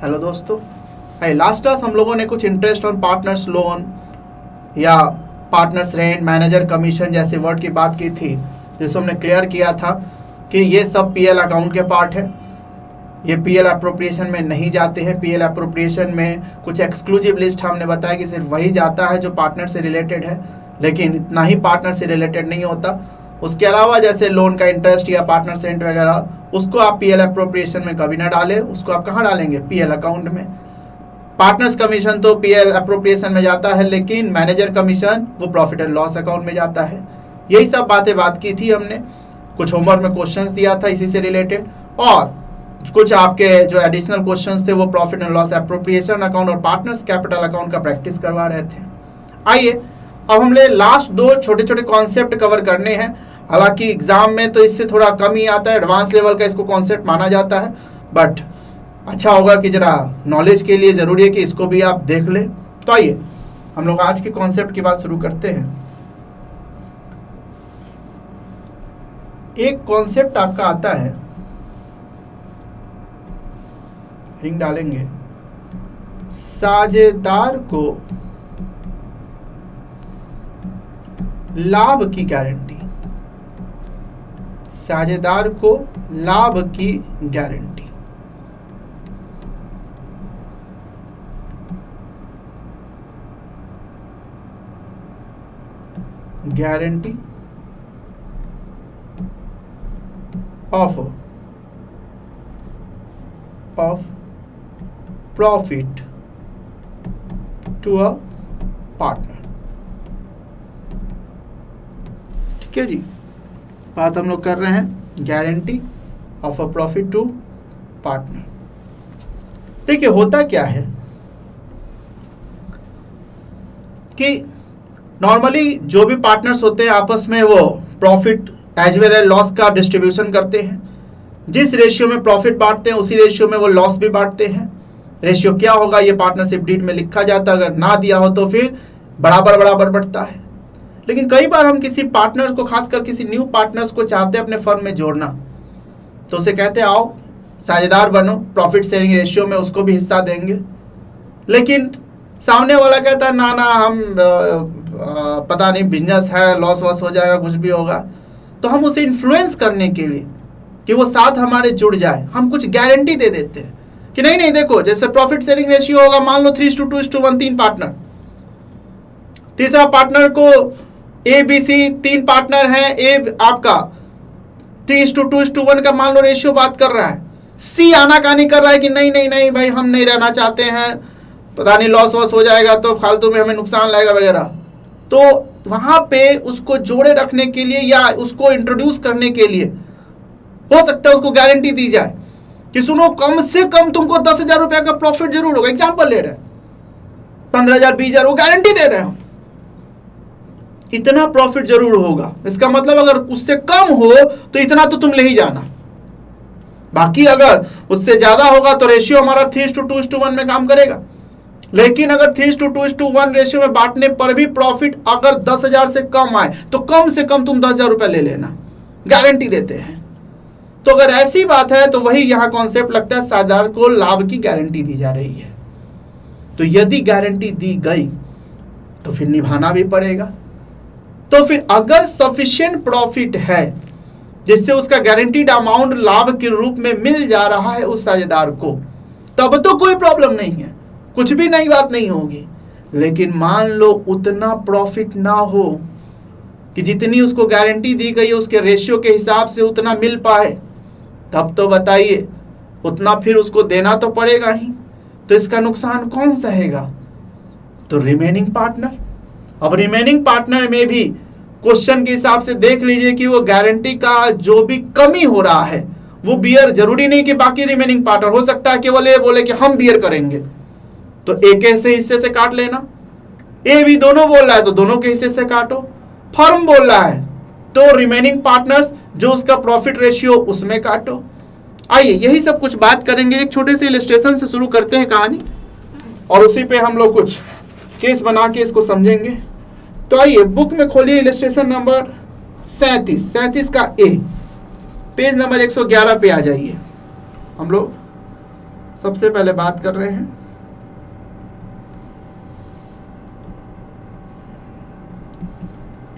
Hello दोस्तों, last class हम लोगों ने कुछ इंटरेस्ट ऑन पार्टनर्स लोन या पार्टनर्स रेंट, मैनेजर कमीशन जैसे वर्ड की बात की थी, जिसको हमने क्लियर किया था कि ये सब पीएल अकाउंट के पार्ट है। ये पीएल अप्रोप्रिएशन में नहीं जाते हैं। पीएल अप्रोप्रिएशन में कुछ एक्सक्लूसिव लिस्ट हमने बताया कि सिर्फ वही जाता है जो पार्टनर से रिलेटेड है, लेकिन इतना ही पार्टनर से रिलेटेड नहीं होता। उसके अलावा जैसे लोन का इंटरेस्ट या पार्टनर्स रेंट वगैरह, उसको आप पीएल अप्रोप्रिएशन में कभी ना डालें। उसको आप कहाँ डालेंगे? पीएल अकाउंट में। पार्टनर्स कमीशन तो पीएल अप्रोप्रिएशन में जाता है, लेकिन मैनेजर कमीशन वो प्रॉफिट एंड लॉस अकाउंट में जाता है। यही सब बात की थी हमने। कुछ होमवर्क में क्वेश्चंस दिया था इसी से रिलेटेड, और कुछ आपके जो एडिशनल क्वेश्चंस थे वो profit and loss appropriation account और पार्टनर्स कैपिटल अकाउंट का प्रैक्टिस करवा रहे थे। आइए अब हमने लास्ट दो छोटे छोटे कॉन्सेप्ट कवर करने हैं। हालांकि एग्जाम में तो इससे थोड़ा कम ही आता है, एडवांस लेवल का इसको कॉन्सेप्ट माना जाता है, बट अच्छा होगा कि जरा नॉलेज के लिए ज़रूरी है कि इसको भी आप देख लें। तो आइए हम लोग आज के कॉन्सेप्ट की बात शुरू करते हैं। एक कॉन्सेप्ट आपका आता है, रिंग डालेंगे, साझेदार को लाभ की गारंटी। साझेदार को लाभ की guarantee. Guarantee of profit to a partner. ठीक है जी, बात हम लोग कर रहे हैं guarantee of a profit to partner. देखिए होता क्या है कि नॉर्मली जो भी पार्टनर्स होते हैं आपस में वो profit as well as loss का डिस्ट्रीब्यूशन करते हैं। जिस रेशियो में प्रॉफिट बांटते हैं उसी रेशियो में वो लॉस भी बांटते हैं। रेशियो क्या होगा ये पार्टनरशिप डीड में लिखा जाता है, अगर ना दिया हो तो फिर बराबर बराबर बढ़ता है। लेकिन कई बार हम किसी पार्टनर को, खासकर किसी न्यू पार्टनर्स को चाहते हैं अपने फर्म में जोड़ना, तो उसे कहते हैं आओ साझेदार बनो, प्रॉफिट शेयरिंग रेशियो में उसको भी हिस्सा देंगे। लेकिन सामने वाला कहता है ना हम पता नहीं बिजनेस है, लॉस वॉस हो जाएगा, कुछ भी होगा। तो हम उसे इन्फ्लुएंस करने के लिए कि वो साथ हमारे जुड़ जाए, हम कुछ गारंटी दे देते हैं कि नहीं देखो, जैसे प्रॉफिट शेयरिंग रेशियो होगा, मान लो 3:2:1, 3 पार्टनर, तीसरा पार्टनर को ABC 3 पार्टनर है, ए आपका 3:2:1 का मान लो रेशियो बात कर रहा है, सी आनाकानी कर रहा है कि नहीं भाई हम नहीं रहना चाहते हैं, पता नहीं लॉस वॉस हो जाएगा तो फालतू में हमें नुकसान लगेगा वगैरह। तो वहां पे उसको जोड़े रखने के लिए या उसको इंट्रोड्यूस करने के लिए हो सकता है उसको गारंटी दी जाए कि सुनो कम से कम तुमको 10,000 रुपया का प्रॉफिट जरूर होगा। एग्जाम्पल ले रहे हैं, 15,000 20,000 वो गारंटी दे रहे हैं, इतना प्रॉफिट जरूर होगा। इसका मतलब अगर उससे कम हो तो इतना तो तुम ले ही जाना, बाकी अगर उससे ज्यादा होगा तो रेशियो हमारा 3:2:1 में काम करेगा। लेकिन अगर 3:2:1 रेशियो में बांटने पर भी प्रॉफिट अगर 10,000 से कम आए तो कम से कम तुम 10,000 रुपया ले लेना, गारंटी देते हैं। तो अगर ऐसी बात है तो वही यहां कॉन्सेप्ट लगता है, साझेदार को लाभ की गारंटी दी जा रही है। तो यदि गारंटी दी गई तो फिर निभाना भी पड़ेगा। तो फिर अगर सफिशिएंट प्रॉफिट है जिससे उसका गारंटीड अमाउंट लाभ के रूप में मिल जा रहा है उस साझेदार को, तब तो कोई प्रॉब्लम नहीं है, कुछ भी नई बात नहीं होगी। लेकिन मान लो उतना प्रॉफिट ना हो कि जितनी उसको गारंटी दी गई है उसके रेशियो के हिसाब से उतना मिल पाए, तब तो बताइए उतना फिर उसको देना तो पड़ेगा ही। तो इसका नुकसान कौन सहेगा? तो रिमेनिंग पार्टनर। अब रिमेनिंग पार्टनर में भी क्वेश्चन के हिसाब से देख लीजिए कि वो गारंटी का जो भी कमी हो रहा है वो बियर, जरूरी नहीं कि बाकी रिमेनिंग पार्टनर, हो सकता है केवल ये बोले कि हम बियर करेंगे, तो एक ऐसे हिस्से से काट लेना। ए भी दोनों बोल रहा है तो दोनों के हिस्से से काटो। फर्म बोल रहा है तो रिमेनिंग पार्टनर्स जो उसका प्रॉफिट रेशियो उसमें काटो। आइए यही सब कुछ बात करेंगे। एक छोटे से इलस्ट्रेशन से शुरू करते हैं कहानी, और उसी पे हम लोग कुछ केस बना के इसको समझेंगे। तो आइए बुक में खोलिए इलस्ट्रेशन नंबर 37 का ए, पेज नंबर 111 पे आ जाइए। हम लोग सबसे पहले बात कर रहे हैं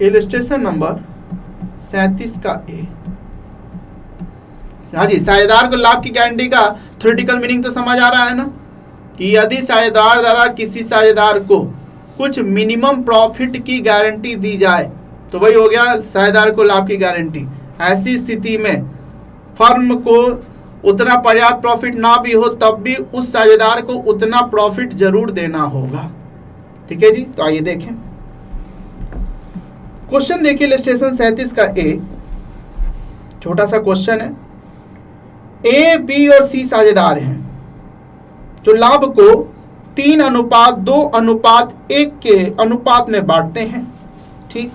इलस्ट्रेशन नंबर 37 का ए। हाँ जी, साझेदार को लाभ की गारंटी का थ्योरेटिकल मीनिंग तो समझ आ रहा है ना, कि यदि साझेदार द्वारा किसी साझेदार को कुछ मिनिमम प्रॉफिट की गारंटी दी जाए तो वही हो गया साझेदार को लाभ की गारंटी। ऐसी स्थिति में फर्म को उतना पर्याप्त प्रॉफिट ना भी हो तब भी उस साझेदार को उतना प्रॉफिट जरूर देना होगा। ठीक है जी, तो आइए देखें क्वेश्चन। देखिए इलस्ट्रेशन 37 का ए, छोटा सा क्वेश्चन है। ए, बी और सी साझेदार हैं जो लाभ को 3:2:1 के अनुपात में बांटते हैं। ठीक,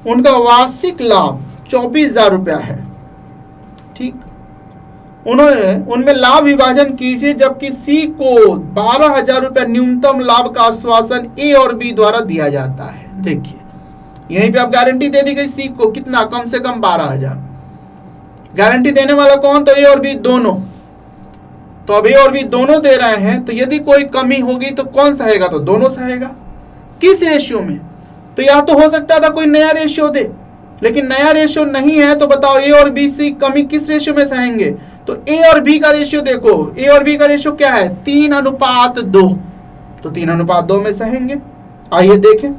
उनका वार्षिक लाभ 24,000 रुपया है। ठीक, उनमें लाभ विभाजन कीजिए, जबकि सी को 12,000 रुपया न्यूनतम लाभ का आश्वासन ए और बी द्वारा दिया जाता है। देखिए यहीं पे आप गारंटी दे दी गई सी को, कितना, कम से कम 12,000। गारंटी देने वाला कौन, तो ए और बी दोनों। तो अब ए और बी दोनों दे रहे हैं, तो यदि कोई कमी होगी तो कौन सहेगा, तो दोनों सहेगा। किस रेशियो में, तो या तो हो सकता था कोई नया रेशियो दे, लेकिन नया रेशियो नहीं है, तो बताओ ए और बी सी कमी किस रेशियो में सहेंगे। तो ए और बी का रेशियो देखो, ए और बी का रेशियो क्या है, 3:2, तो 3:2 में सहेंगे। आइए देखें,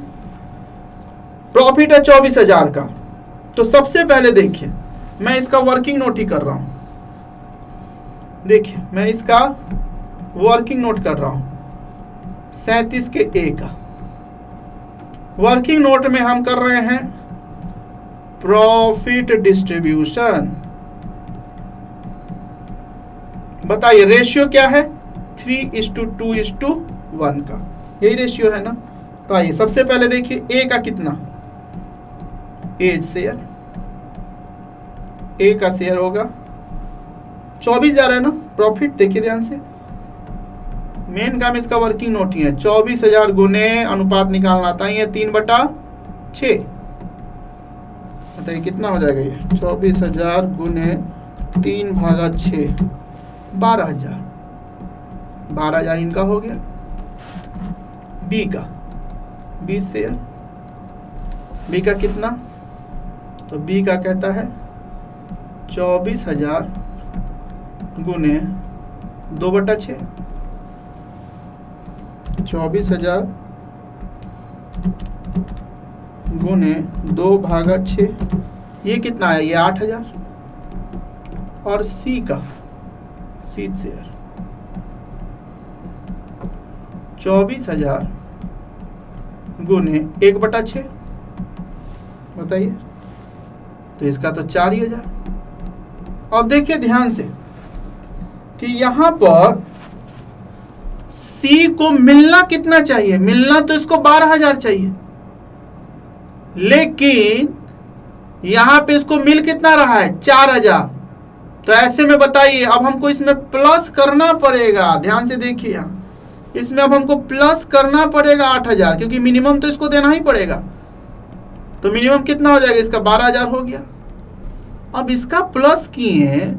प्रॉफिट है 24,000 का। तो सबसे पहले देखिए मैं इसका वर्किंग नोट ही कर रहा हूं। देखिए मैं इसका वर्किंग नोट कर रहा हूं 37 के ए का। वर्किंग नोट में हम कर रहे हैं प्रॉफिट डिस्ट्रीब्यूशन। बताइए रेशियो क्या है, 3:2:1 का, यही रेशियो है ना। तो आइए सबसे पहले देखिए ए का कितना, ए शेयर, ए का शेयर होगा 24,000 है ना प्रॉफिट। देखिए ध्यान से, मेन काम इसका वर्किंग नोट ही है। 24,000 गुने अनुपात निकालना था, ये 3/6। बताइए कितना हो जाएगा ये, 24,000 गुने 3/6, 12,000। 12,000 इनका हो गया। बी का 20 शेयर, बी का कितना, तो बी का कहता है 24,000 गुने 2/6, 24,000 गुने 2/6, ये कितना है, ये 8,000। और सी का, सी शेयर 24,000 गुने 1/6, बताइए, तो इसका तो 4,000। अब देखिए ध्यान से कि यहां पर सी को मिलना कितना चाहिए, मिलना तो इसको 12,000 चाहिए, लेकिन यहां पे इसको मिल कितना रहा है, 4,000। तो ऐसे में बताइए अब हमको इसमें प्लस करना पड़ेगा। ध्यान से देखिए यहां इसमें अब हमको प्लस करना पड़ेगा 8,000, क्योंकि मिनिमम तो इसको देना ही पड़ेगा। तो मिनिमम कितना हो जाएगा इसका, 12,000 हो गया। अब इसका प्लस किए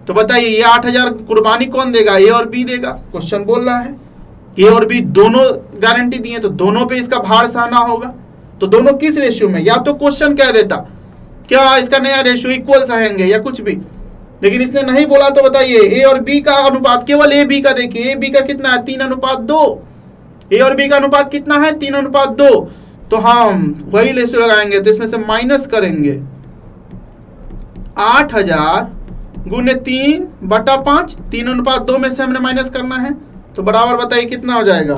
तो बताइए ये 8,000 कुर्बानी कौन देगा, ए और बी देगा। क्वेश्चन बोल रहा है कि ए और बी दोनों गारंटी दिए, तो दोनों पे इसका भार सहना होगा। तो दोनों किस रेशियो में, या तो क्वेश्चन कह देता क्या इसका नया रेशियो इक्वल सहेंगे या कुछ भी, लेकिन इसने नहीं बोला। तो बताइए ए और बी का अनुपात, केवल ए बी का देखिए, ए बी का कितना है, 3:2। ए और बी का अनुपात कितना है, 3:2। तो हम वही रेशियो लगाएंगे, तो इसमें से माइनस करेंगे 8,000 गुने 3/5, 3:2 में से हमने माइनस करना है, तो बराबर बताइए कितना हो जाएगा।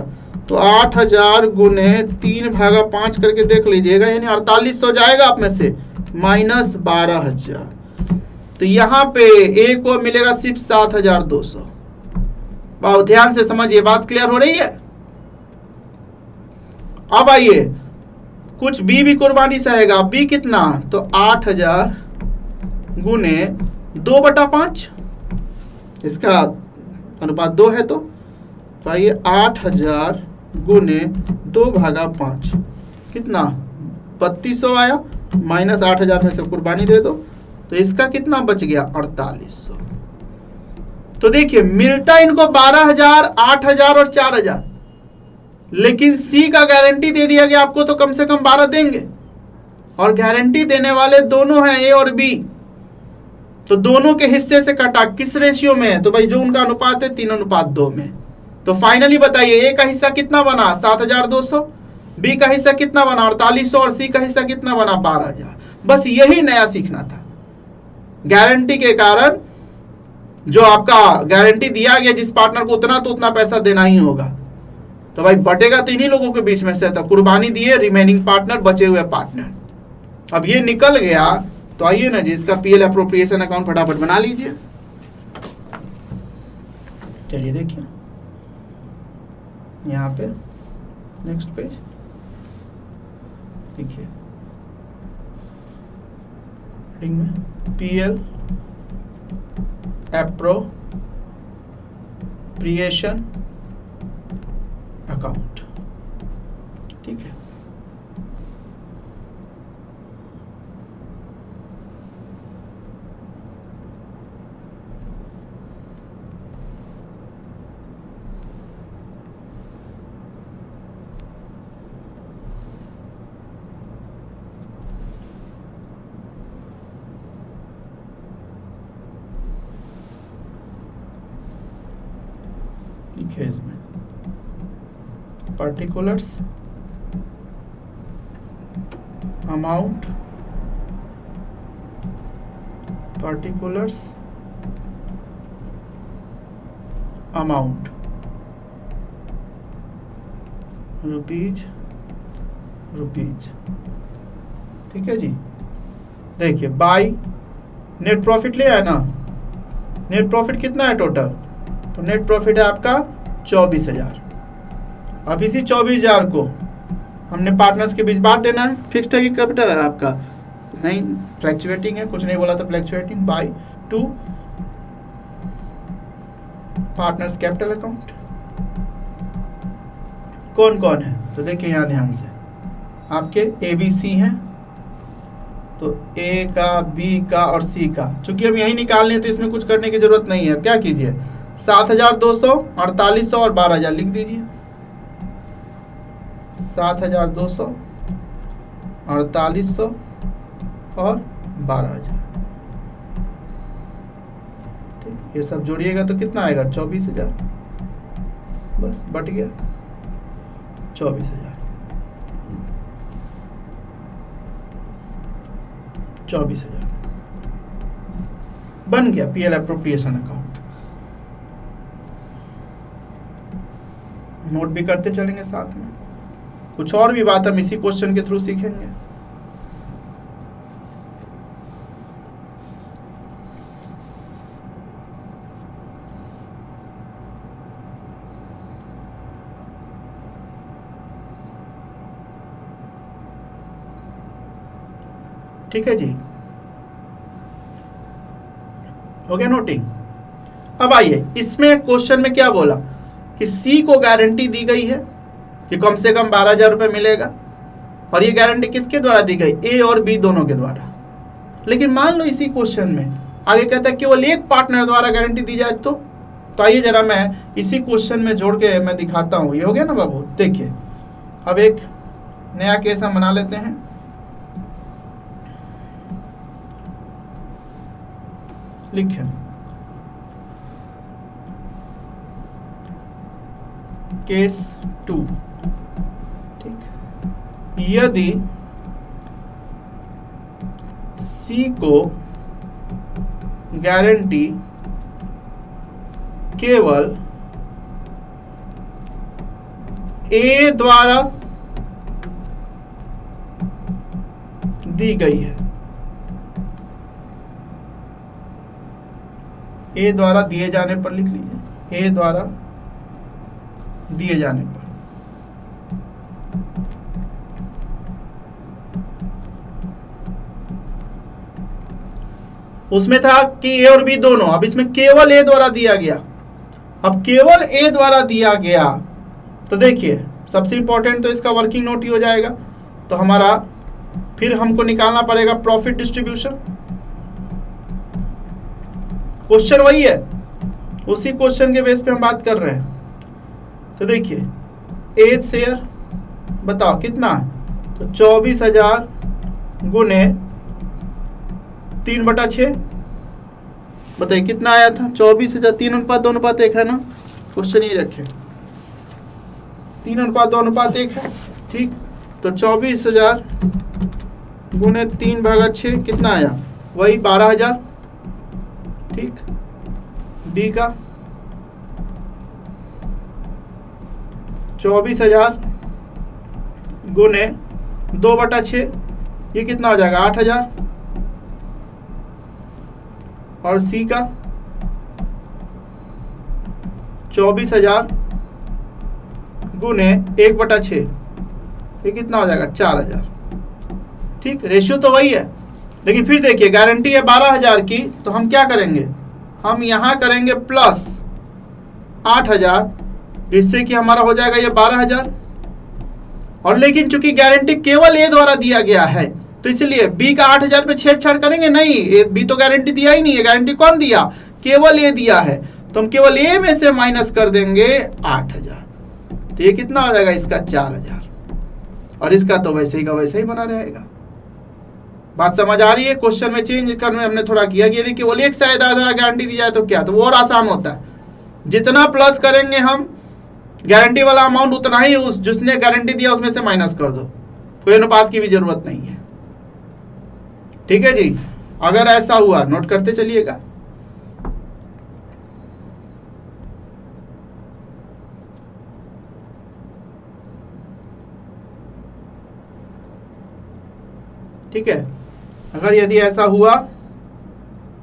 तो 8,000 गुने 3/5 करके देख लीजिएगा, यानी 4800 जाएगा आप में से, माइनस 12,000। तो यहाँ पे ए को मिलेगा सिर्फ 7,200। बहुत ध्यान से समझिए, बात क्लियर हो रही है। अब आइए कुछ बी भी कुर्बानी सहेगा। बी कितना, तो 8,000 गुने 2/5, इसका अनुपात 2 है। तो आइए 8,000 गुने 2/5 कितना, 3200 आया, माइनस 8,000 में से कुर्बानी दे दो, तो इसका कितना बच गया, 4800। तो देखिए मिलता इनको 12,000, 8,000 और 4,000, लेकिन सी का गारंटी दे दिया गया आपको तो कम से कम 12 देंगे, और गारंटी देने वाले दोनों हैं ए और बी, तो दोनों के हिस्से से कटा किस रेशियो में है, तो भाई जो उनका अनुपात है 3:2 में। तो फाइनली बताइए ए का हिस्सा कितना बना 7,200, बी का हिस्सा कितना बना 4800, और सी का हिस्सा कितना बना 12,000। बस यही नया सीखना था। गारंटी के कारण जो आपका गारंटी दिया गया जिस पार्टनर को उतना तो उतना पैसा देना ही होगा, तो भाई बटेगा तो इन्हीं लोगों के बीच में से था। कुर्बानी दिए रिमेनिंग पार्टनर, बचे हुए पार्टनर। अब ये निकल गया तो आइए ना जी इसका पीएल अप्रोप्रिएशन अकाउंट फटाफट बना लीजिए। चलिए देखिए यहां पे नेक्स्ट पेज देखिए में पीएल एप्रोप्रिएशन अकाउंट, ठीक है। लिखे इसमें particulars amount, particulars amount rupees, ठीक है जी। देखिए बाई नेट प्रॉफिट ले आया ना, नेट प्रॉफिट कितना है टोटल, तो नेट प्रॉफिट है आपका 24,000। अब इसी 24,000 को हमने पार्टनर्स के बीच बांट देना है। फिक्स्ड है कि कैपिटल है आपका, नहीं फ्लैक्चुएटिंग है, कुछ नहीं बोला था fluctuating, by 2 partners capital account. कौन कौन है तो देखिए यहाँ ध्यान से, आपके ए बी सी हैं, तो ए का, बी का और सी का, चूंकि हम यही निकालने हैं तो इसमें कुछ करने की जरूरत नहीं है। क्या कीजिए 7,200, 4800 और 12,000 लिख दीजिए। 7,200, 4800 और 12,000, ठीक। ये सब जोड़िएगा तो कितना आएगा 24,000, बस बट गया 24,000, 24,000 बन गया पीएल एप्रोप्रिएशन अकाउंट। नोट भी करते चलेंगे साथ में, कुछ और भी बात हम इसी क्वेश्चन के थ्रू सीखेंगे। ठीक है जी, हो गया नोटिंग। अब आइए इसमें क्वेश्चन में क्या बोला कि सी को गारंटी दी गई है कि कम से कम 12,000 रुपये मिलेगा, और ये गारंटी किसके द्वारा दी गई, ए और बी दोनों के द्वारा। लेकिन मान लो इसी क्वेश्चन में आगे कहता है केवल एक पार्टनर द्वारा गारंटी दी जाए तो आइए जरा मैं इसी क्वेश्चन में जोड़ के मैं दिखाता हूँ। ये हो गया ना बाबू। देखिए अब एक नया केस हम बना लेते हैं। लिखें केस 2, ठीक। यदि सी को गारंटी केवल ए द्वारा दी गई है, ए द्वारा दिए जाने पर लिख लीजिए, ए द्वारा दिए जाने पर, उसमें था कि ए और बी दोनों, अब इसमें केवल ए द्वारा दिया गया। अब केवल ए द्वारा दिया गया तो देखिए सबसे इंपॉर्टेंट तो इसका वर्किंग नोट ही हो जाएगा। तो हमारा फिर हमको निकालना पड़ेगा प्रॉफिट डिस्ट्रीब्यूशन। क्वेश्चन वही है, उसी क्वेश्चन के बेस पे हम बात कर रहे हैं। तो देखिए एज शेयर बताओ कितना है, तो 24,000 गुने 3/6, बताइए कितना आया था। 24,000 3:2:1 है ना, क्वेश्चन ही रखे 3:2:1 है, ठीक। तो 24,000 गुने 3/6 कितना आया, वही 12,000, ठीक। बी का 24,000 गुने 2/6 ये कितना हो जाएगा 8,000, और सी का 24,000 गुने 1/6 ये कितना हो जाएगा 4,000, ठीक। रेशियो तो वही है, लेकिन फिर देखिए गारंटी है 12,000 की, तो हम क्या करेंगे, हम यहां करेंगे प्लस 8,000, जिससे कि हमारा हो जाएगा ये 12,000। और लेकिन चूंकि गारंटी केवल ए द्वारा दिया गया है, तो इसलिए बी का 8,000 पे छेड़छाड़ करेंगे नहीं, बी तो गारंटी दिया ही नहीं है। गारंटी कौन दिया, केवल ए दिया है, तो हम केवल ए में से माइनस कर देंगे 8,000, तो ये कितना हो जाएगा इसका 4,000, और इसका तो वैसे ही का वैसे ही बना रहेगा। बात समझ आ रही है। क्वेश्चन में चेंज करने हमने थोड़ा किया कि यदि केवल एक से द्वारा गारंटी दी जाए तो क्या, तो वो और आसान होता है। जितना प्लस करेंगे हम गारंटी वाला अमाउंट, उतना ही उस जिसने गारंटी दिया उसमें से माइनस कर दो, कोई अनुपात की भी जरूरत नहीं है, ठीक है जी। अगर ऐसा हुआ नोट करते चलिएगा। ठीक है, अगर यदि ऐसा हुआ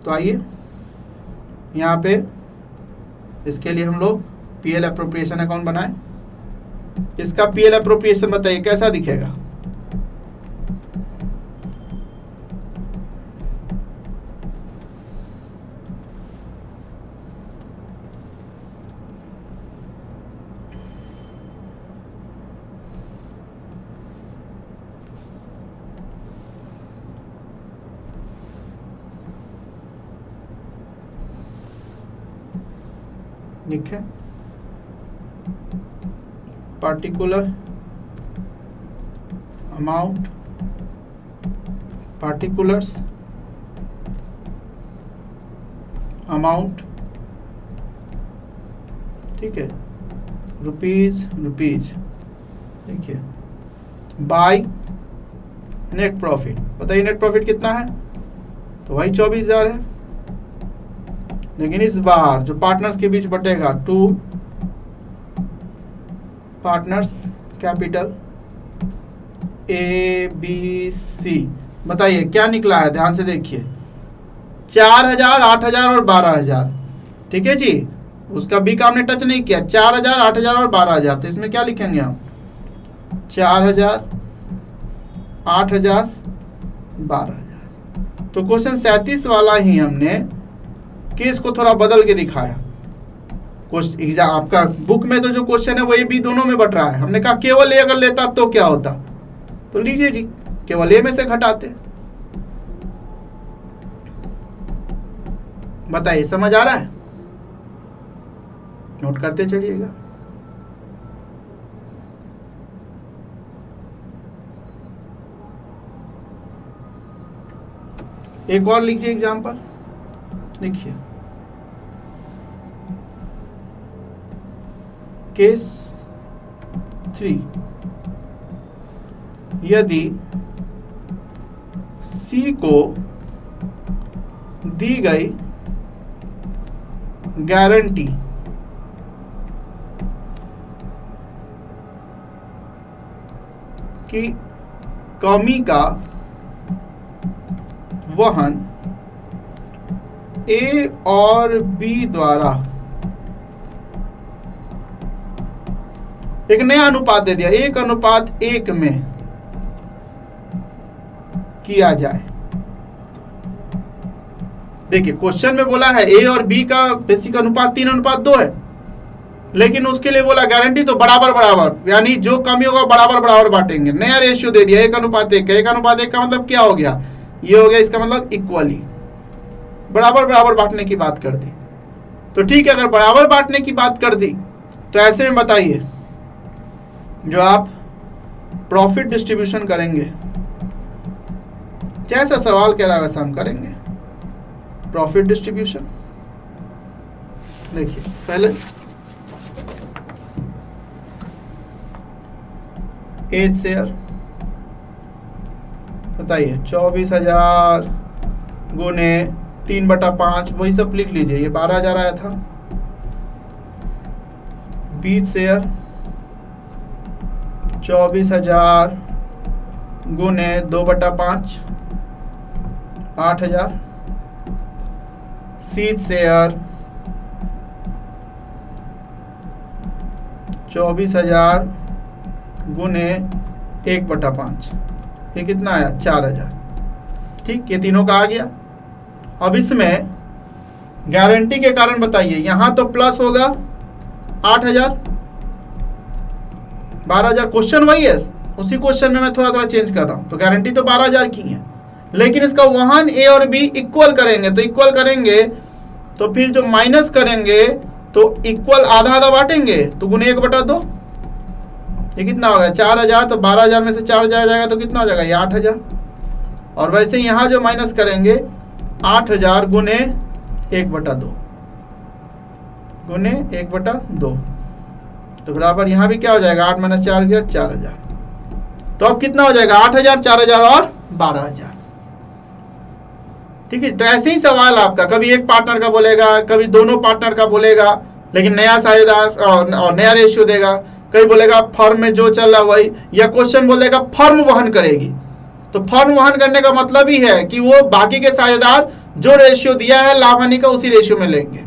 तो आइए यहाँ पे इसके लिए हम लोग पीएल एप्रोप्रिएशन अकाउंट बनाए। इसका पीएल एप्रोप्रिएशन बताइए कैसा दिखेगा। लिखे particular amount, particulars amount, ठीक है, रुपीज, देखिए बाय नेट प्रॉफिट। बताइए नेट प्रॉफिट कितना है, तो वही 24,000 है, लेकिन इस बार जो पार्टनर्स के बीच बटेगा, 2 partners capital A B C, बताइए क्या निकला है, ध्यान से देखिए 4,000, 8,000 और 12,000, ठीक है जी। उसका बी का हमने टच नहीं किया, 4,000, 8,000 और 12,000, तो इसमें क्या लिखेंगे हम 4,000, 8,000, 12,000। तो क्वेश्चन 37 वाला ही हमने केस को थोड़ा बदल के दिखाया। एग्जाम आपका बुक में तो जो क्वेश्चन है वो ए बी दोनों में बट रहा है, हमने कहा केवल ए अगर लेता तो क्या होता, तो लीजिए जी केवल ए में से घटाते। बताइए समझ आ रहा है, नोट करते चलिएगा। एक और लीजिए एग्जाम्पल, देखिए केस 3, यदि सी को दी गई गारंटी कि कमी का वहन ए और बी द्वारा एक नया अनुपात दे दिया, 1:1 में किया जाए। देखिए क्वेश्चन में बोला है ए और बी का बेसिक अनुपात 3:2 है, लेकिन उसके लिए बोला गारंटी तो बराबर बराबर, यानी जो कमी होगा बराबर बराबर बांटेंगे। नया रेशियो दे दिया 1:1। 1:1 का मतलब क्या हो गया, ये हो गया इसका मतलब इक्वली, बराबर बराबर बांटने की बात कर दी। तो ठीक है, अगर बराबर बांटने की बात कर दी तो ऐसे में बताइए, जो आप प्रॉफिट डिस्ट्रीब्यूशन करेंगे, जैसा सवाल कह रहा है वैसा हम करेंगे। प्रॉफिट डिस्ट्रीब्यूशन देखिए, पहले 8 शेयर, बताइए 24,000 गुने 3/5, वही सब लिख लीजिए, ये 12,000 आया था। 20 शेयर 24,000 गुने 2/5, 8,000। 30 शेयर 24,000 गुने 1/5, ये कितना आया? 4,000। ठीक, ये तीनों का आ गया। अब इसमें गारंटी के कारण बताइए, यहां तो प्लस होगा 8,000, 12,000, क्वेश्चन वही है, उसी क्वेश्चन में मैं थोड़ा थोड़ा चेंज कर रहा हूं। तो गारंटी तो 12,000 की है, लेकिन इसका वहां ए और बी इक्वल करेंगे, तो इक्वल करेंगे तो फिर जो माइनस करेंगे तो इक्वल आधा आधा बांटेंगे, तो गुने 1/2, ये कितना होगा? 4,000। तो 12,000 में से 4,000 जाएगा तो कितना हो जाएगा? ये 8,000। और वैसे यहां जो माइनस करेंगे 8,000 गुने 1/2, गुने 1/2, तो बराबर यहां भी क्या हो जाएगा? 8 - 4 गया 4,000। तो अब कितना हो जाएगा? 8,000, 4,000 और 12,000। ठीक है, तो ऐसे ही सवाल आपका, कभी एक पार्टनर का बोलेगा, कभी दोनों पार्टनर का बोलेगा, लेकिन नया साझेदार और नया रेशियो देगा। कभी बोलेगा फर्म में जो चल रहा वही, या क्वेश्चन बोलेगा फर्म वहन करेगी। तो फर्म वहन करने का मतलब ही है कि वो बाकी के साझेदार जो रेशियो दिया है लाभ हानि का, उसी रेशियो में लेंगे।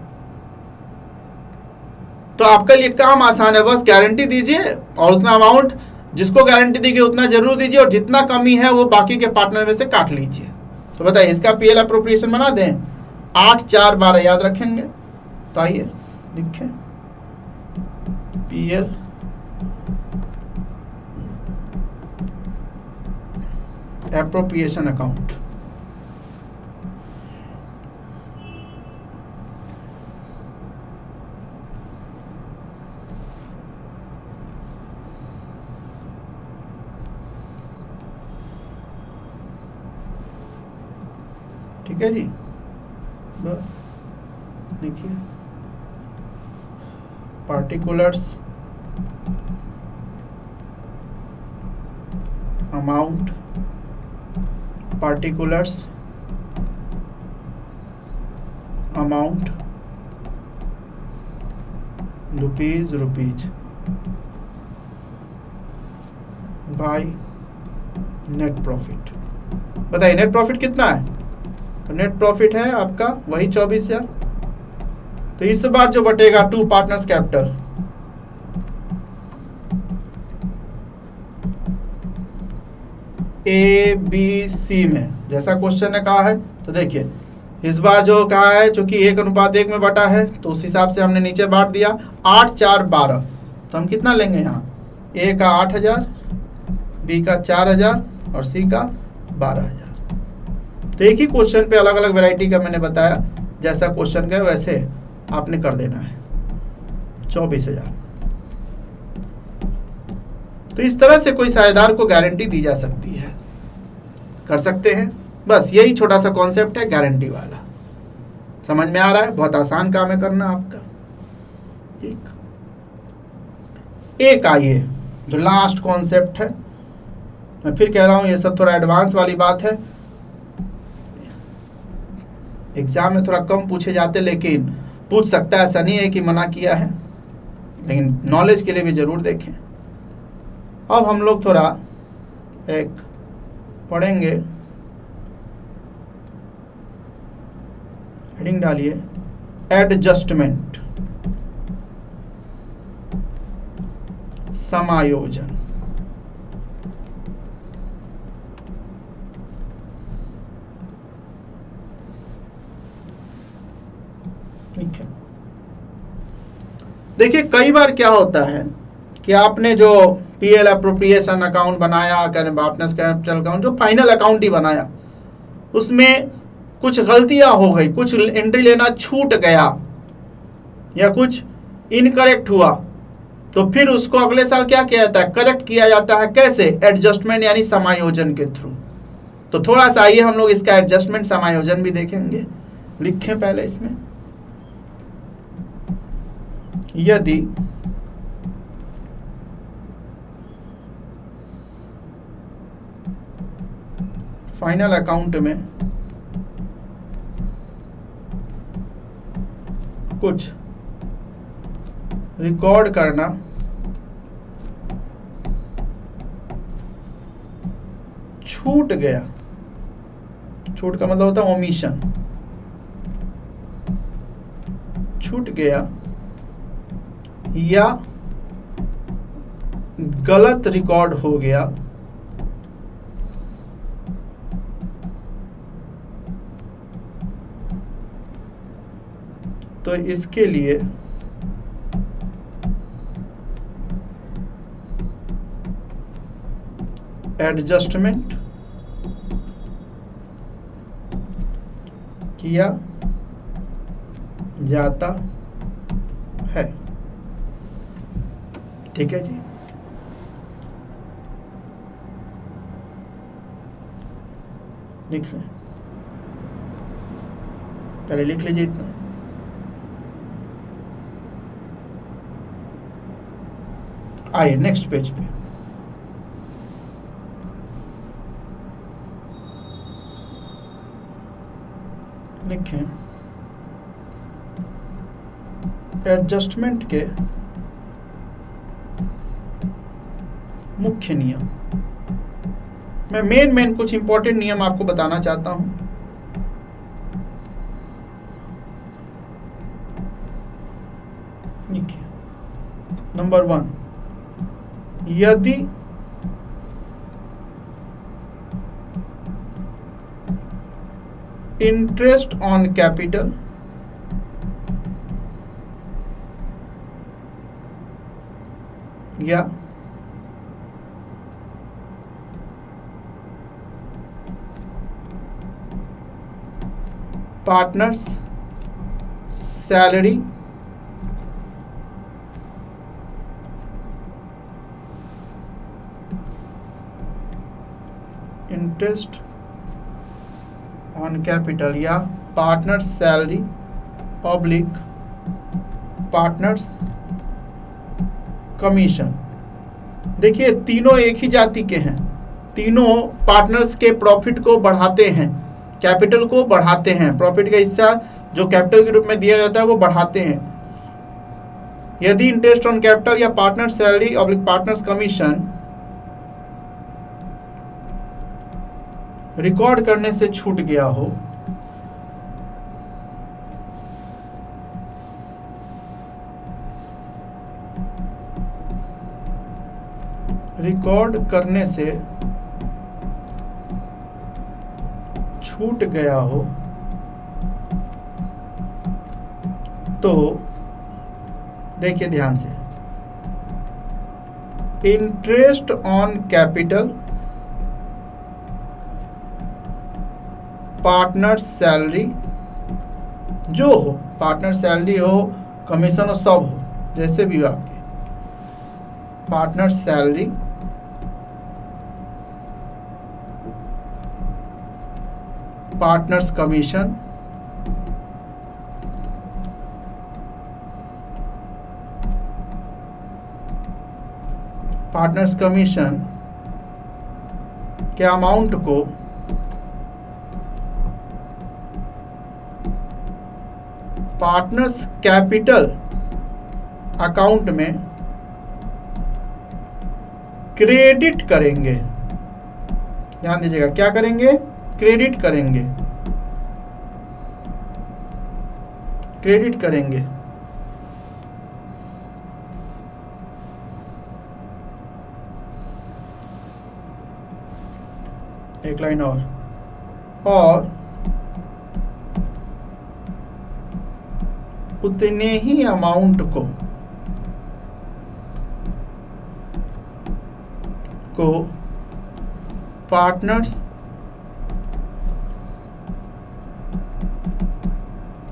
तो आपका लिए काम आसान है, बस गारंटी दीजिए और उतना अमाउंट जिसको गारंटी दी गई उतना जरूर दीजिए, और जितना कमी है वो बाकी के पार्टनर में से काट लीजिए। तो बताइए, इसका पीएल अप्रोप्रिएशन बना दें? 8, 4, 12 याद रखेंगे। तो आइए लिखें, पीएल एप्रोप्रिएशन अकाउंट। ठीक है जी, बस देखिए, particulars amount, particulars amount rupees by net profit. बताइए नेट प्रॉफिट कितना है? तो नेट प्रॉफिट है आपका वही 24,000। तो इस बार जो बटेगा two partners capital, A B C में, जैसा क्वेश्चन ने कहा है। तो देखिए इस बार जो कहा है, चूंकि 1:1 में बटा है, तो उस हिसाब से हमने नीचे बांट दिया 8, 4, 12। तो हम कितना लेंगे यहाँ? ए का 8,000, बी का 4,000 और सी का 12,000। तो एक ही क्वेश्चन पे अलग अलग वैरायटी का मैंने बताया, जैसा क्वेश्चन का वैसे आपने कर देना है। 24,000। तो इस तरह से कोई साझेदार को गारंटी दी जा सकती है, कर सकते हैं। बस यही छोटा सा कॉन्सेप्ट है गारंटी वाला। समझ में आ रहा है? बहुत आसान काम है करना आपका। ठीक, एक आइए जो लास्ट कॉन्सेप्ट है, मैं फिर कह रहा हूं ये सब थोड़ा एडवांस वाली बात है, एग्जाम में थोड़ा कम पूछे जाते, लेकिन पूछ सकता है, ऐसा नहीं है कि मना किया है, लेकिन नॉलेज के लिए भी जरूर देखें। अब हम लोग थोड़ा एक पढ़ेंगे, हेडिंग डालिए एडजस्टमेंट, समायोजन। ठीक है, देखिए कई बार क्या होता है कि आपने जो पीएल अप्रोप्रिएशन अकाउंट बनाया, पार्टनर्स कैपिटल अकाउंट, जो फाइनल अकाउंट ही बनाया, उसमें कुछ गलतियां हो गई, कुछ एंट्री लेना छूट गया, या कुछ इनकरेक्ट हुआ तो फिर उसको अगले साल क्या किया जाता है, करेक्ट किया जाता है। कैसे? एडजस्टमेंट यानी समायोजन के थ्रू। तो थोड़ा सा आइए हम लोग इसका एडजस्टमेंट समायोजन भी देखेंगे। लिखें पहले इसमें, यदि फाइनल अकाउंट में कुछ रिकॉर्ड करना छूट गया, छूट का मतलब होता है ओमिशन, छूट गया या गलत रिकॉर्ड हो गया, तो इसके लिए एडजस्टमेंट किया जाता है। ठीक है जी। लिख लें, पहले लिख लीजिए इतना। आइए नेक्स्ट पेज पे, लिखें एडजस्टमेंट के मुख्य नियम। मैं मेन कुछ इंपॉर्टेंट नियम आपको बताना चाहता हूं। लिखिए, नंबर 1, यदि इंटरेस्ट ऑन कैपिटल या partners salary interest on capital या partners salary oblique partners commission. देखिए तीनों एक ही जाति के हैं, तीनों पार्टनर्स के प्रॉफिट को बढ़ाते हैं, कैपिटल को बढ़ाते हैं, प्रॉफिट का हिस्सा जो कैपिटल के रूप में दिया जाता है वो बढ़ाते हैं। यदि इंटरेस्ट ऑन कैपिटल या partner salary oblique partners commission record करने से छूट गया हो, रिकॉर्ड करने से छूट गया हो तो देखिए ध्यान से, interest on capital, partner salary जो हो, पार्टनर सैलरी हो, कमीशन हो, सब हो, जैसे भी हो आपके, partner salary partners commission partners commission के अमाउंट को पार्टनर्स कैपिटल अकाउंट में क्रेडिट करेंगे। ध्यान दीजिएगा, क्या करेंगे? क्रेडिट करेंगे, क्रेडिट करेंगे। एक लाइन और उतने ही अमाउंट को पार्टनर्स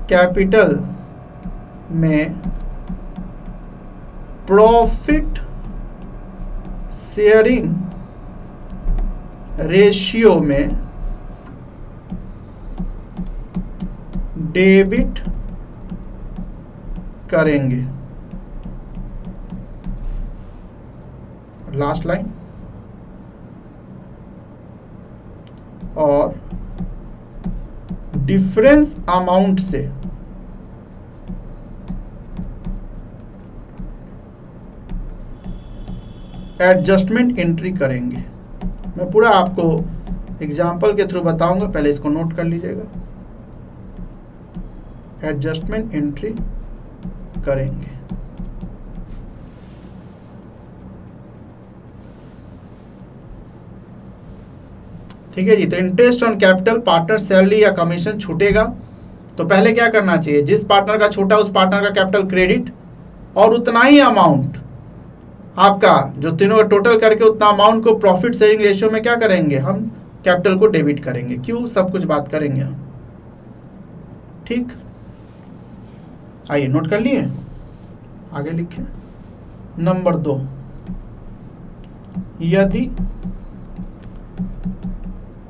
कैपिटल में प्रॉफिट शेयरिंग रेशियो में डेबिट करेंगे। लास्ट लाइन, और डिफरेंस अमाउंट से एडजस्टमेंट एंट्री करेंगे। मैं पूरा आपको एग्जाम्पल के थ्रू बताऊंगा, पहले इसको नोट कर लीजिएगा। एडजस्टमेंट एंट्री करेंगे। ठीक है जी। तो interest on capital, partner salary या कमीशन छूटेगा, तो पहले क्या करना चाहिए, जिस पार्टनर का छूटा उस पार्टनर का कैपिटल क्रेडिट, और उतना ही अमाउंट आपका जो तीनों का टोटल करके उतना अमाउंट को प्रॉफिट शेयरिंग रेशियो में क्या करेंगे, हम कैपिटल को डेबिट करेंगे। क्यों, सब कुछ बात करेंगे हम। ठीक, आइए नोट कर लिए, आगे लिखें। नंबर 2, यदि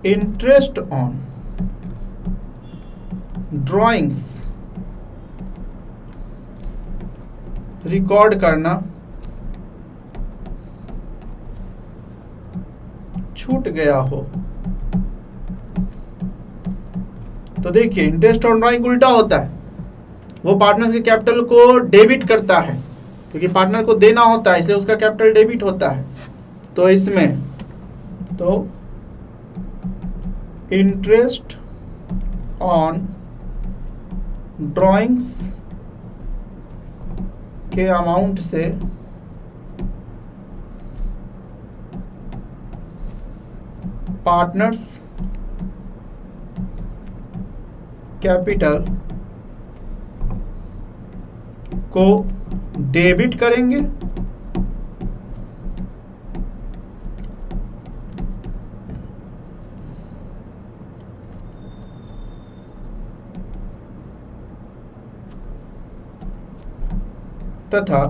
इंटरेस्ट ऑन ड्राइंग्स रिकॉर्ड करना छूट गया हो, तो देखिए इंटरेस्ट ऑन ड्राइंग उल्टा होता है, वो पार्टनर्स के कैपिटल को डेबिट करता है, क्योंकि पार्टनर को देना होता है इसलिए उसका कैपिटल डेबिट होता है। तो इसमें तो इंटरेस्ट ऑन ड्राइंग्स के अमाउंट से पार्टनर्स कैपिटल को डेबिट करेंगे तथा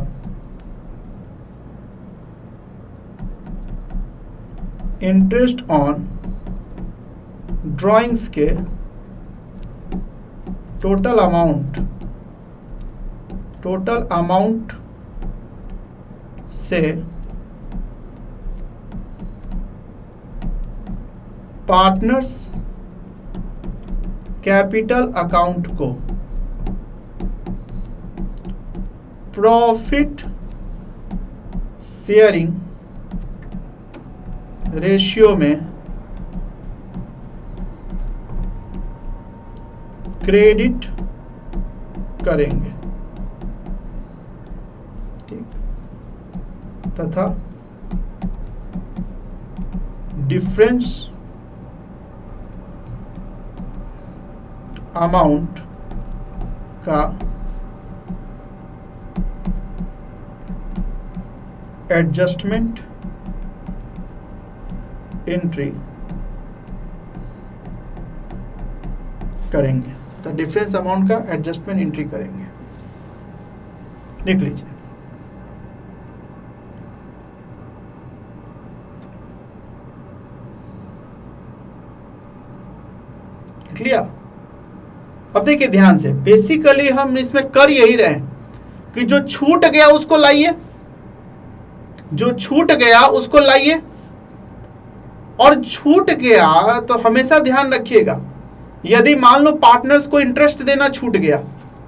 इंटरेस्ट ऑन ड्राइंग्स के टोटल अमाउंट से पार्टनर्स कैपिटल अकाउंट को प्रॉफिट शेयरिंग रेशियो में क्रेडिट करेंगे। ठीक, तथा डिफरेंस अमाउंट का एडजस्टमेंट एंट्री करेंगे। तो डिफरेंस अमाउंट का एडजस्टमेंट एंट्री करेंगे, लिख लीजिए। क्लियर। अब देखिए ध्यान से, बेसिकली हम इसमें कर यही रहे कि जो छूट गया उसको लाइए, जो छूट गया उसको लाइए, और छूट गया तो हमेशा ध्यान रखिएगा, यदि मान लो पार्टनर्स को इंटरेस्ट देना छूट गया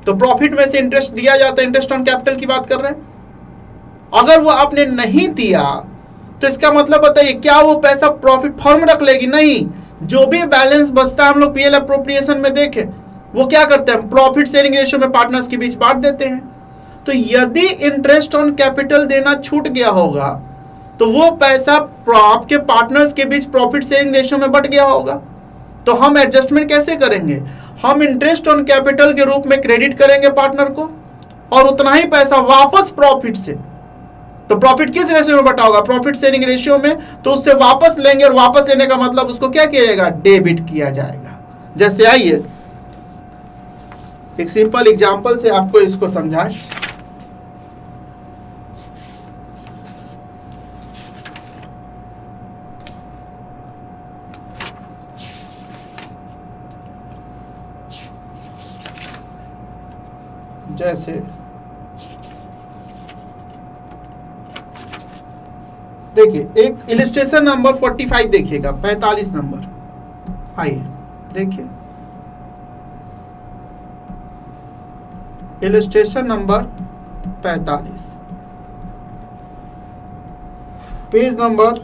तो प्रॉफिट में से इंटरेस्ट दिया जाता है, इंटरेस्ट ऑन कैपिटल की बात कर रहे हैं। अगर वो आपने नहीं दिया तो इसका मतलब बताइए क्या वो पैसा प्रॉफिट फर्म रख लेगी? नहीं, जो भी बैलेंस बचता है हम लोग पीएल अप्रोप्रिएशन में देखें वो क्या करते हैं, प्रॉफिट शेयरिंग रेशियो में पार्टनर्स के बीच बांट देते हैं। तो यदि इंटरेस्ट ऑन कैपिटल देना छूट गया होगा तो वो पैसा आपके पार्टनर्स के बीच प्रॉफिट शेयरिंग रेशियो में बट गया होगा। तो हम एडजस्टमेंट कैसे करेंगे, हम इंटरेस्ट ऑन कैपिटल के रूप में क्रेडिट करेंगे पार्टनर को, और उतना ही पैसा वापस प्रॉफिट से, तो प्रॉफिट किस रेशियो में बटा होगा, प्रॉफिट शेयरिंग रेशियो में, तो उससे वापस लेंगे, और वापस लेने का मतलब उसको क्या किया जाएगा, डेबिट किया जाएगा। जैसे आइए एक सिंपल एग्जांपल से आपको इसको समझाएं। जैसे देखिए एक इलस्ट्रेशन नंबर 45 देखिएगा, 45 नंबर। आइए देखिए इलस्ट्रेशन नंबर 45, पेज नंबर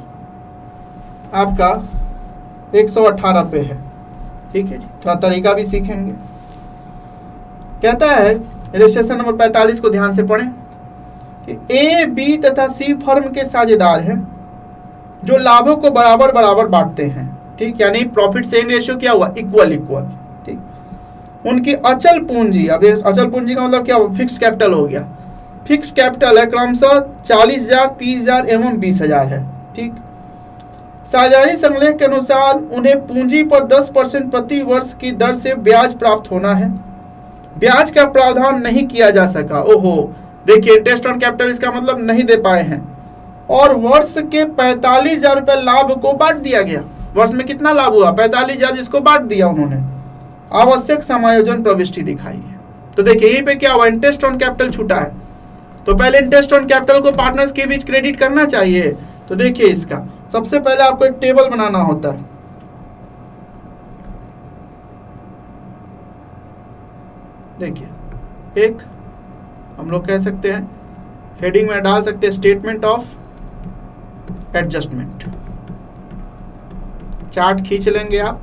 आपका 118 पे है। ठीक है जी, थोड़ा तरीका भी सीखेंगे। कहता है इलस्ट्रेशन नंबर 45 को ध्यान से पढ़ें कि ए, बी तथा सी फर्म के साझेदार हैं जो लाभों को बराबर बराबर बांटते हैं। ठीक, यानी प्रॉफिट शेयरिंग रेशियो क्या हुआ, इक्वल इक्वल। ठीक, उनकी अचल पूंजी, अब अचल पूंजी का मतलब क्या हुआ, फिक्स्ड कैपिटल हो गया। फिक्स्ड कैपिटल है क्रमशः 40,000, 30,000 एवं 20,000 है। ठीक, साझेदारी संलेख के अनुसार उन्हें पूंजी पर 10% प्रति वर्ष की दर से ब्याज प्राप्त होना है। ब्याज का प्रावधान नहीं किया जा सका। ओहो, देखिए इंटरेस्ट ऑन कैपिटल इसका मतलब नहीं दे पाए हैं। और वर्ष के 45,000 रुपए लाभ को बांट दिया गया। वर्ष में कितना लाभ हुआ, 45,000, जिसको बांट दिया उन्होंने। आवश्यक समायोजन प्रविष्टि दिखाई है। तो देखिए यहीं पे क्या हुआ, इंटरेस्ट ऑन कैपिटल छूटा है। तो पहले इंटरेस्ट ऑन कैपिटल को पार्टनर्स के बीच क्रेडिट करना चाहिए। तो देखिए इसका सबसे पहले आपको एक टेबल बनाना होता है। देखिए एक हम लोग कह सकते हैं, हेडिंग में डाल सकते हैं स्टेटमेंट ऑफ एडजस्टमेंट। चार्ट खींच लेंगे आप,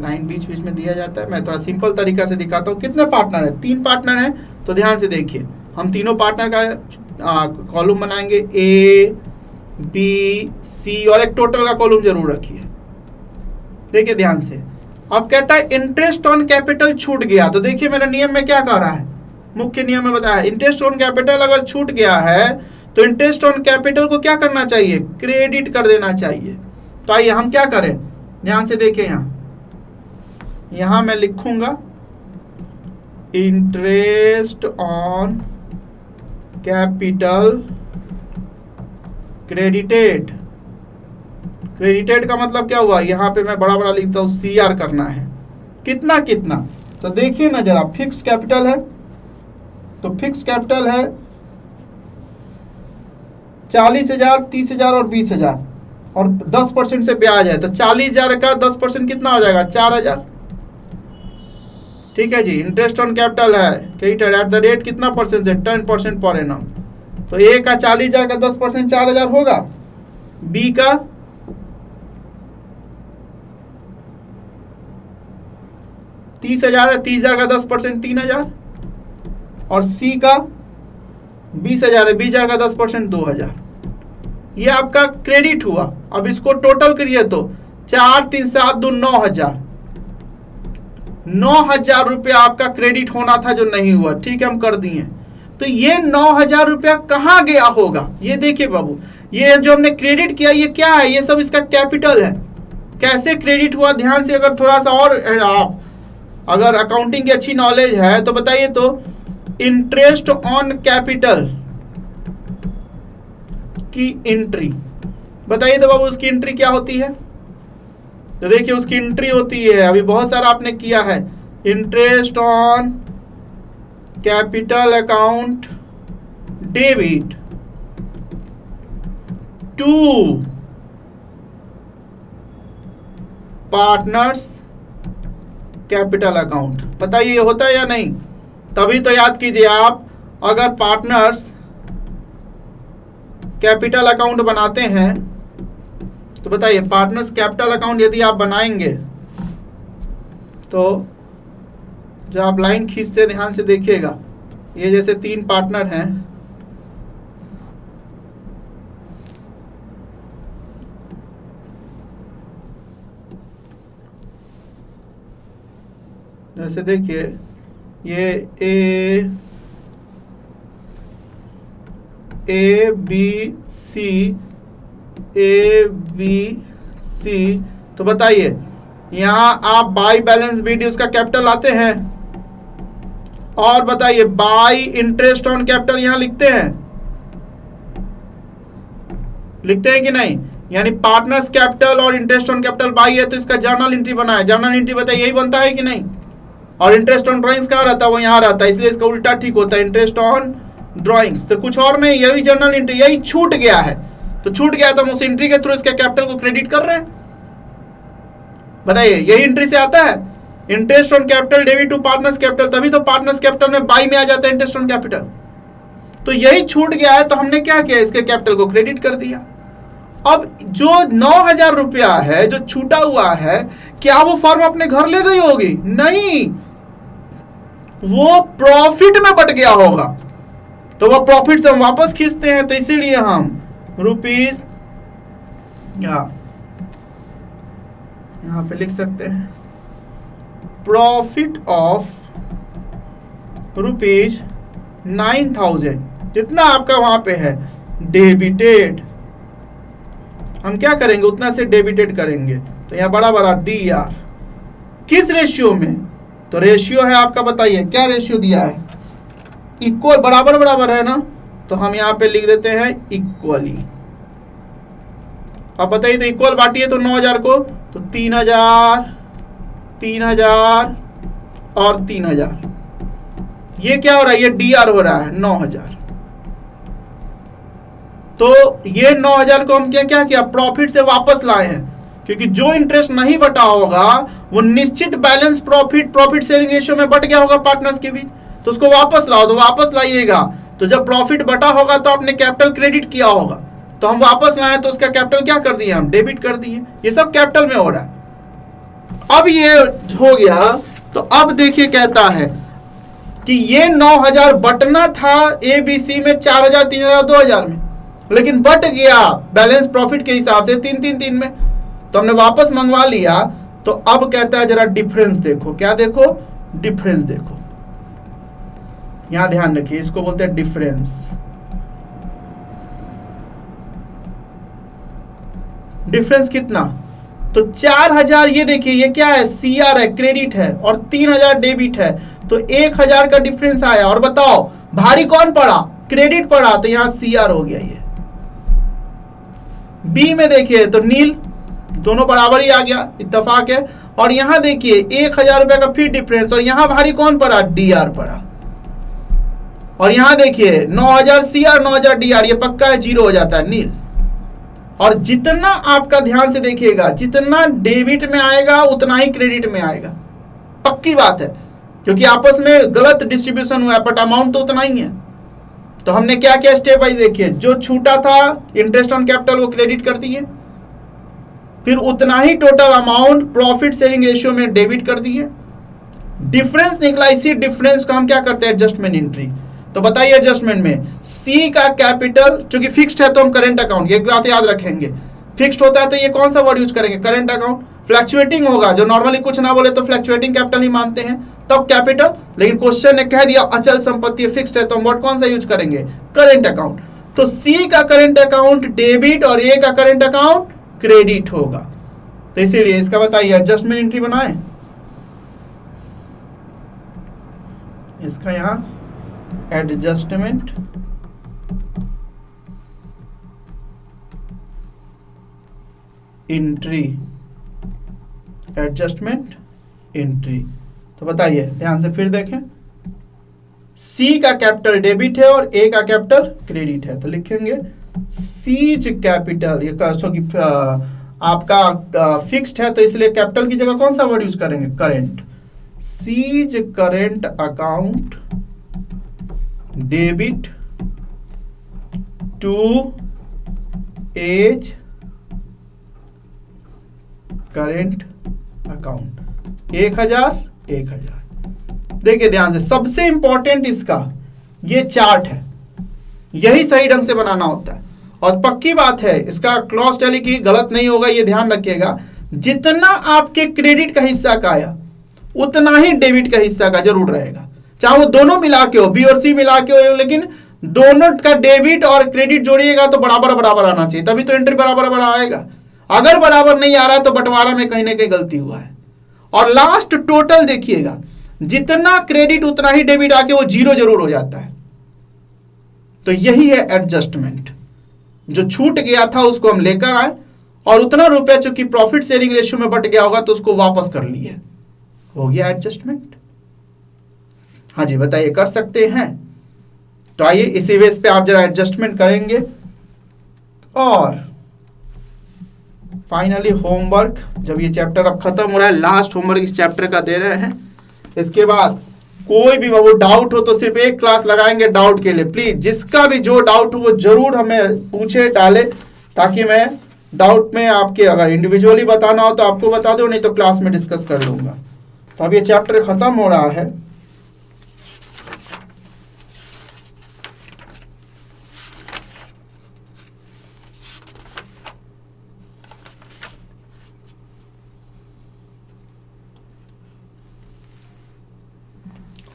लाइन बीच बीच में दिया जाता है। मैं थोड़ा सिंपल तरीका से दिखाता हूँ। कितने पार्टनर है, 3 पार्टनर हैं। तो ध्यान से देखिए, हम तीनों पार्टनर का कॉलम बनाएंगे, ए, बी, सी, और एक टोटल का कॉलम जरूर रखिए। देखिए ध्यान से, अब कहता है इंटरेस्ट ऑन कैपिटल छूट गया। तो देखिए मेरा नियम में क्या कह रहा है, मुख्य नियम में बताया, इंटरेस्ट ऑन कैपिटल अगर छूट गया है तो इंटरेस्ट ऑन कैपिटल को क्या करना चाहिए, क्रेडिट कर देना चाहिए। तो आइए हम क्या करें, ध्यान से देखिए, यहां मैं लिखूंगा interest on capital credited. Credited का मतलब क्या हुआ, यहां पे मैं बड़ा बड़ा लिखता हूं, CR करना है। कितना कितना, तो देखिए ना जरा, फिक्स्ड कैपिटल है, तो फिक्स्ड कैपिटल है 40,000, 30,000 और 20,000, और 10% से ब्याज है। तो 40,000 का 10% कितना हो जाएगा, 4,000। ठीक है जी, इंटरेस्ट ऑन कैपिटल है क्रेडिटेड एट द रेट कितना परसेंट है, 10% पर एनम। तो ए का 40,000 का 10% 4,000 होगा, बी का 30,000 है, 30,000 का 10% 3,000, और सी का 20,000 है, 20,000 का 10% 2,000। ये आपका क्रेडिट हुआ। अब इसको टोटल करिए तो 4, 3, 7, 2, 9,000। 9,000 रुपया आपका क्रेडिट होना था जो नहीं हुआ। ठीक है, हम कर दिए। तो ये 9,000 रुपया कहाँ गया होगा, ये देखिए बाबू, ये जो हमने क्रेडिट किया ये क्या है, ये सब इसका कैपिटल है। कैसे क्रेडिट हुआ, ध्यान से अगर थोड़ा सा और आप अगर अकाउंटिंग की अच्छी नॉलेज है तो बताइए। तो इंटरेस्ट ऑन कैपिटल की एंट्री बताइए तो बाबू, उसकी एंट्री क्या होती है। तो देखिए उसकी एंट्री होती है, अभी बहुत सारा आपने किया है, interest on capital account debit to partners capital account. बताइए ये होता है या नहीं, तभी तो याद कीजिए आप, अगर पार्टनर्स कैपिटल अकाउंट बनाते हैं तो बताइए, पार्टनर्स कैपिटल अकाउंट यदि आप बनाएंगे तो जो आप लाइन खींचते ध्यान से देखिएगा, ये जैसे 3 पार्टनर हैं, जैसे देखिए ये ए बी सी। तो बताइए यहाँ आप बाई बैलेंस बीडी उसका कैपिटल लाते हैं, और बताइए बाई इंटरेस्ट ऑन कैपिटल यहां लिखते हैं कि नहीं, यानी पार्टनर्स कैपिटल और इंटरेस्ट ऑन कैपिटल बाई है तो इसका जर्नल एंट्री बना है। जर्नल एंट्री बताइए यही बनता है कि नहीं, और इंटरेस्ट ऑन ड्राइंग्स कहाँ रहता है, वो यहाँ रहता है, इसलिए इसका उल्टा ठीक होता है, इंटरेस्ट ऑन ड्राइंग्स। तो कुछ और नहीं, यही जर्नल एंट्री, यही छूट गया है। तो छूट गया तो हम उस एंट्री के थ्रू इसके कैपिटल को क्रेडिट कर रहे हैं। बताइए यही एंट्री से आता है, interest on capital debit to partners capital, तभी तो पार्टनर्स कैपिटल में बाई में आ जाता है इंटरेस्ट ऑन कैपिटल। तो यही छूट गया है तो हमने क्या किया, इसके कैपिटल को क्रेडिट कर दिया। अब जो 9,000 रुपया है जो छूटा हुआ है, क्या वो फर्म अपने घर ले गई होगी? नहीं, वो प्रॉफिट में बट गया होगा, तो वो प्रॉफिट से हम वापस खींचते हैं। तो इसीलिए हम रुपीज यहां पे लिख सकते हैं प्रॉफिट ऑफ रुपीज 9,000, जितना आपका वहां पे है डेबिटेड, हम क्या करेंगे उतना से डेबिटेड करेंगे। तो यहां बड़ा बड़ा DR, किस रेशियो में? तो रेशियो है आपका, बताइए क्या रेशियो दिया है, इक्वल, बराबर बराबर है ना, तो हम यहां पे लिख देते हैं इक्वली। अब बताइए तो इक्वल बांटिए तो 9,000 को, तो 3,000 3,000 और 3,000, ये क्या हो रहा है, ये DR हो रहा है 9,000। तो ये 9,000 को हम क्या किया, प्रॉफिट से वापस लाए हैं, क्योंकि जो इंटरेस्ट नहीं बटा होगा वो निश्चित बैलेंस प्रॉफिट शेयरिंग रेशियो में बट गया होगा पार्टनर्स के बीच, तो उसको वापस लाओ, तो वापस लाइएगा। तो जब प्रॉफिट बटा होगा तो आपने कैपिटल क्रेडिट किया होगा, तो हम वापस लाए तो उसका कैपिटल क्या कर दिए, हम डेबिट कर दिए। ये सब कैपिटल में हो रहा है। अब ये हो गया, तो अब देखिए कहता है कि ये 9,000 बटना था ABC में 4,000 3,000 2,000 में, लेकिन बट गया बैलेंस प्रॉफिट के हिसाब से 3-3-3 में, तो हमने वापस मंगवा लिया। तो अब कहता है जरा डिफरेंस देखो, क्या देखो, डिफरेंस देखो, यहां ध्यान रखिए, इसको बोलते हैं डिफरेंस। डिफरेंस कितना, तो 4,000, ये देखिए ये क्या है, CR है, क्रेडिट है, और 3,000 डेबिट है, तो 1,000 का डिफरेंस आया। और बताओ भारी कौन पड़ा, क्रेडिट पड़ा, तो यहां CR हो गया। ये B में देखिए तो नील, दोनों बराबर ही आ गया, इत्तेफाक है। और यहां देखिए 1,000 रुपए का फिर डिफरेंस, और यहां भारी कौन पड़ा, DR पड़ा। और यहां देखिए 9,000 CR 9,000 DR, ये पक्का है, 0 हो जाता है, नील। और जितना आपका ध्यान से देखिएगा, जितना डेबिट में आएगा उतना ही क्रेडिट में आएगा, पक्की बात है, क्योंकि आपस में गलत डिस्ट्रीब्यूशन हुआ है, बट अमाउंट तो उतना ही है। तो हमने क्या किया, स्टेप वाइज देखिए, जो छूटा था इंटरेस्ट ऑन कैपिटल वो क्रेडिट कर दिए, फिर उतना ही total amount profit sharing ratio में डेबिट कर दिए। डिफरेंस निकला, इसी डिफरेंस को हम क्या करते हैं, एडजस्टमेंट एंट्री। तो बताइए एडजस्टमेंट में C का कैपिटल, चूंकि फिक्स्ड है तो हम करंट अकाउंट, ये बात याद रखेंगे, फिक्स्ड होता है तो ये कौन सा वर्ड यूज करेंगे, करंट अकाउंट। फ्लक्चुएटिंग होगा, जो नॉर्मली कुछ ना बोले तो फ्लक्चुएटिंग कैपिटल ही मानते हैं, तब कैपिटल। लेकिन क्वेश्चन ने कह दिया अचल संपत्ति फिक्स्ड है, तो हम वर्ड कौन सा यूज करेंगे, करंट अकाउंट। तो C का करंट अकाउंट डेबिट और A का करंट अकाउंट क्रेडिट होगा। तो इसीलिए इसका बताइए एडजस्टमेंट एंट्री बनाए, इसका यहां एडजस्टमेंट एंट्री, एडजस्टमेंट एंट्री। तो बताइए ध्यान से फिर देखें, C का कैपिटल डेबिट है और A का कैपिटल क्रेडिट है, तो लिखेंगे सीज कैपिटल, ये आपका फिक्स्ड है तो इसलिए कैपिटल की जगह कौन सा वर्ड यूज करेंगे, current. C's current account debit to A's current account 1,000। देखिए ध्यान से, सबसे इंपॉर्टेंट इसका ये चार्ट है, यही सही ढंग से बनाना होता है। और पक्की बात है, इसका क्रॉस टैली की गलत नहीं होगा, ये ध्यान रखिएगा, जितना आपके क्रेडिट का हिस्सा का आया उतना ही डेबिट का हिस्सा का जरूर रहेगा, चाहे वो दोनों मिला के हो, B और C मिला के हो, लेकिन दोनों का डेबिट और क्रेडिट जोड़िएगा तो बराबर बराबर आना चाहिए, तभी तो एंट्री बराबर बराबर आएगा। अगर बराबर नहीं आ रहा है तो बंटवारा में कहीं ना कहीं गलती हुआ है। और लास्ट टोटल देखिएगा, जितना क्रेडिट उतना ही डेबिट आके वो जीरो जरूर हो जाता है। तो यही है एडजस्टमेंट, जो छूट गया था उसको हम लेकर आए और उतना रुपया चूंकि प्रॉफिट शेयरिंग रेशियो में बट गया होगा तो उसको वापस कर लिए, हो गया एडजस्टमेंट। हाँ जी बताइए, कर सकते हैं? तो आइए इसी बेस पे आप जरा एडजस्टमेंट करेंगे। और फाइनली होमवर्क, जब ये चैप्टर अब खत्म हो रहा है, लास्ट होमवर्क इस चैप्टर का दे रहे हैं। इसके बाद कोई भी वो डाउट हो तो सिर्फ एक क्लास लगाएंगे डाउट के लिए। प्लीज जिसका भी जो डाउट हो वो जरूर हमें पूछे, डाले, ताकि मैं डाउट में आपके अगर इंडिविजुअली बताना हो तो आपको बता दो, नहीं तो क्लास में डिस्कस कर लूंगा। तो अब ये चैप्टर खत्म हो रहा है।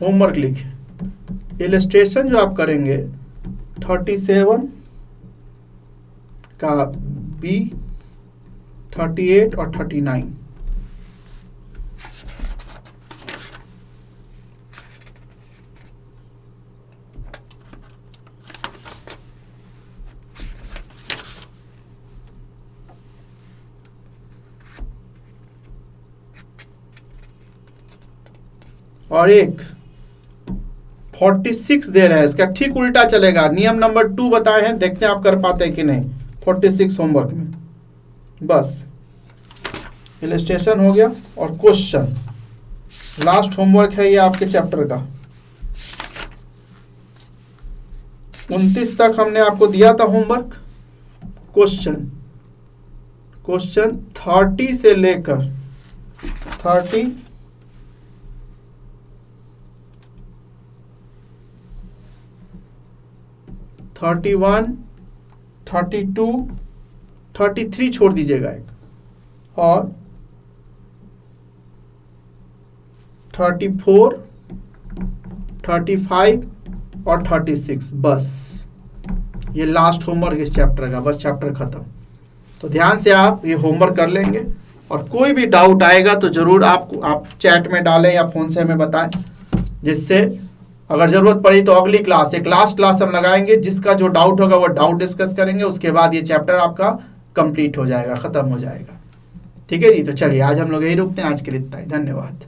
होमवर्क लिखे, इलस्ट्रेशन जो आप करेंगे 37 का बी, 38 और 39। और एक 46 दे रहे हैं, इसका ठीक उल्टा चलेगा। नियम नंबर 2 बताए हैं, देखते हैं आप कर पाते हैं कि नहीं 46 होमवर्क में। बस इलस्ट्रेशन हो गया और क्वेश्चन, लास्ट होमवर्क है ये आपके चैप्टर का। 29 तक हमने आपको दिया था होमवर्क। क्वेश्चन 30 से लेकर 30, 31, 32, 33 छोड़ दीजिएगा एक, और 34, 35 और 36। बस ये लास्ट होमवर्क इस चैप्टर का, बस चैप्टर खत्म। तो ध्यान से आप ये होमवर्क कर लेंगे और कोई भी डाउट आएगा तो जरूर आप चैट में डालें या फोन से हमें बताएं, जिससे अगर जरूरत पड़ी तो अगली क्लास, एक लास्ट क्लास हम लगाएंगे, जिसका जो डाउट होगा वो डाउट डिस्कस करेंगे। उसके बाद ये चैप्टर आपका कंप्लीट हो जाएगा, खत्म हो जाएगा। ठीक है जी, तो चलिए आज हम लोग यही रुकते हैं। आज के लिए इतना ही, धन्यवाद।